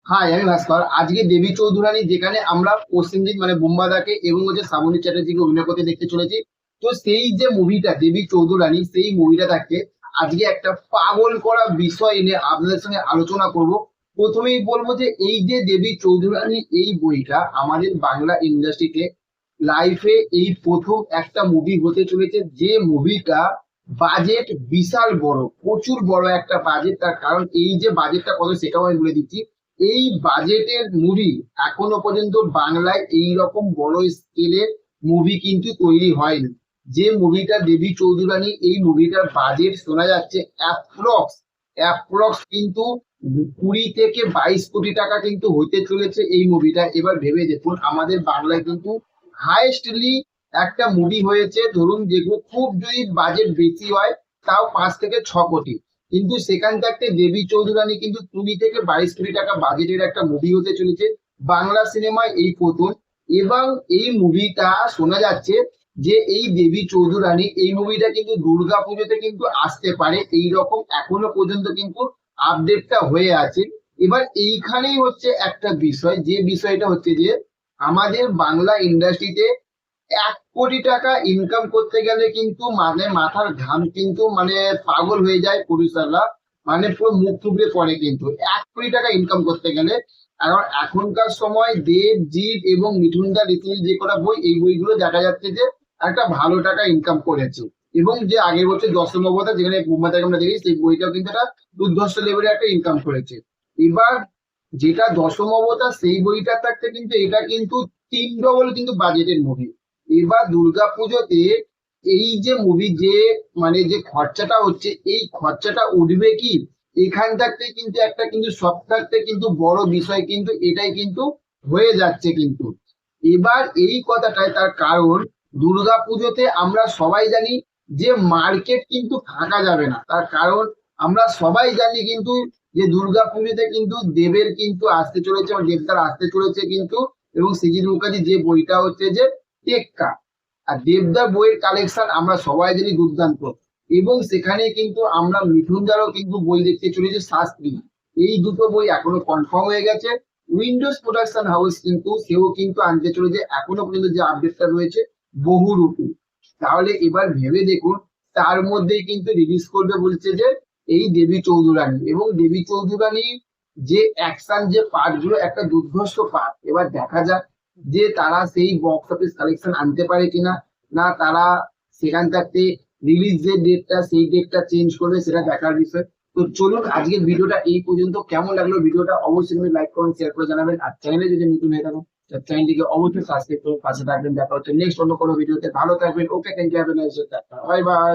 High, আমি ভাস্কর। আজকে দেবী চৌধুরানী, যেখানে আমরা প্রসেনজিৎ মানে বুম্বাদাকে এবং হচ্ছে শ্রাবন্তী চ্যাটার্জিকে অভিনয় করতে দেখতে চলেছি। তো সেই যে মুভিটা দেবী চৌধুরানী, সেই মুভিটা থাকতে আজকে একটা পাগল করা বিষয় নিয়ে আপনাদের সঙ্গে আলোচনা করব। প্রথমেই বলবো যে এই যে দেবী চৌধুরানী এই বইটা আমাদের বাংলা ইন্ডাস্ট্রিতে লাইফে এই প্রথম একটা মুভি হতে চলেছে, যে মুভিটা বাজেট বিশাল বড়, প্রচুর বড় একটা বাজেট। তার কারণ এই যে বাজেটটা কত সেটাও আমি বলে দিচ্ছি। এই বাজেটের মুভি এখনো পর্যন্ত বাংলায় এই রকম বড় স্কেলের মুভি কিন্তু তৈরি হয়নি। যে মুভিটা দেবী চৌধুরানী, এই মুভিটার বাজেট শোনা যাচ্ছে অ্যাপ্রক্স অ্যাপ্রক্স কিন্তু 20 থেকে 22 কোটি টাকা কিন্তু হতে চলেছে এই মুভিটা। এবার ভেবে দেখুন, আমাদের বাংলায় কিন্তু হাইয়েস্টলি একটা মুভি হয়েছে, ধরুন যেগুলো খুব যদি বাজেট বেশি হয় তাও 5 থেকে 6 কোটি, কিন্তু সেখান থাকতে দেবী চৌধুরানী কিন্তু 20 থেকে 22 কোটি টাকা বাজেটের একটা মুভি হতে চলেছে বাংলা সিনেমায় এই প্রথম। এবং এই মুভিটা শোনা যাচ্ছে যে এই দেবী চৌধুরানী এই মুভিটা কিন্তু দুর্গা পুজোতে কিন্তু আসতে পারে, এই রকম এখনো পর্যন্ত কিন্তু আপডেটটা হয়ে আছে। এবার এইখানেই হচ্ছে একটা বিষয়, যে বিষয়টা হচ্ছে যে আমাদের বাংলা ইন্ডাস্ট্রিতে 1 কোটি টাকা ইনকাম করতে গেলে কিন্তু মানে মাথার ঘাম কিন্তু মানে পাগল হয়ে যায় প্রডিউসাররা, মানে পুরো মুখ থুবড়ে পড়ে কিন্তু 1 কোটি টাকা ইনকাম করতে গেলে। কারণ এখনকার সময় দেব, জিৎ এবং মিঠুনদা রিসেন্টলি যে কটা বই, এই বইগুলো দেখা যাচ্ছে যে একটা ভালো টাকা ইনকাম করেছে। এবং যে আগের বছর দশমবতা, যেখানে বোম্বাদাকে আমরা দেখি, সেই বইটাও কিন্তু একটা দুর্ধর্ষ লেভেলের একটা ইনকাম করেছে। এবার যেটা দশমবতা, সেই বইটা থাকতে কিন্তু এটা কিন্তু 3 ডবল কিন্তু বাজেটের মুভি। এবার দুর্গাপুজোতে এই যে মুভি, যে মানে যে খরচাটা হচ্ছে, এই খরচাটা উঠবে কি, এখান থাকতে কিন্তু একটা কিন্তু সব থাকতে কিন্তু বড় বিষয় কিন্তু এটাই কিন্তু হয়ে যাচ্ছে কিন্তু। এবার এই কথাটাই তার কারণ, দুর্গাপুজোতে আমরা সবাই জানি যে মার্কেট কিন্তু ফাঁকা যাবে না। তার কারণ আমরা সবাই জানি কিন্তু যে দুর্গাপুজোতে কিন্তু দেবের কিন্তু আসতে চলেছে, বা দেবদার আসতে চলেছে কিন্তু। এবং সৃজিত মুখার্জি যে বইটা হচ্ছে যে টেক্কা, আর দেবদার বইয়ের কালেকশন আমরা সবাই জানি দুর্দান্ত। এবং সেখানে কিন্তু আমরা মিঠুনদারও কিন্তু বই দেখতে চলেছে শাস্ত্রী। এই দুটো বই এখনো কনফার্ম হয়ে গেছে। উইন্ডোজ প্রোডাকশন হাউস কিন্তু সেও কিন্তু আনতে চলেছে, এখনো পর্যন্ত যে আপডেটটা রয়েছে বহুরূপী। তাহলে এবার ভেবে দেখুন, তার মধ্যেই কিন্তু রিলিজ করবে বলছে যে এই দেবী চৌধুরানী। এবং দেবী চৌধুরানী যে অ্যাকশন যে পার্ট গুলো, একটা দুর্ধর্ষ পার্ট। এবার দেখা যাক যে তারা সেই বক্স অফিস কালেকশন আনতে পারে কিনা, না তারা সেখান থাকতে রিলিজ যে ডেটটা, সেই ডেটটা চেঞ্জ করবে, সেটা দেখার বিষয়। তো চলুন, আজকের ভিডিওটা এই পর্যন্ত। কেমন লাগলো ভিডিওটা অবশ্যই লাইক করুন, শেয়ার করে জানাবেন। আর চ্যানেলে যদি নতুন হয়ে থাকুন, চ্যানেলটিকে অবশ্যই সাবস্ক্রাইব করুন, পাশে থাকবেন। দেখা হচ্ছে নেক্সট অন্য কোনো ভিডিওতে। ভালো থাকবেন। Okay, thank you, have a nice day, bye by.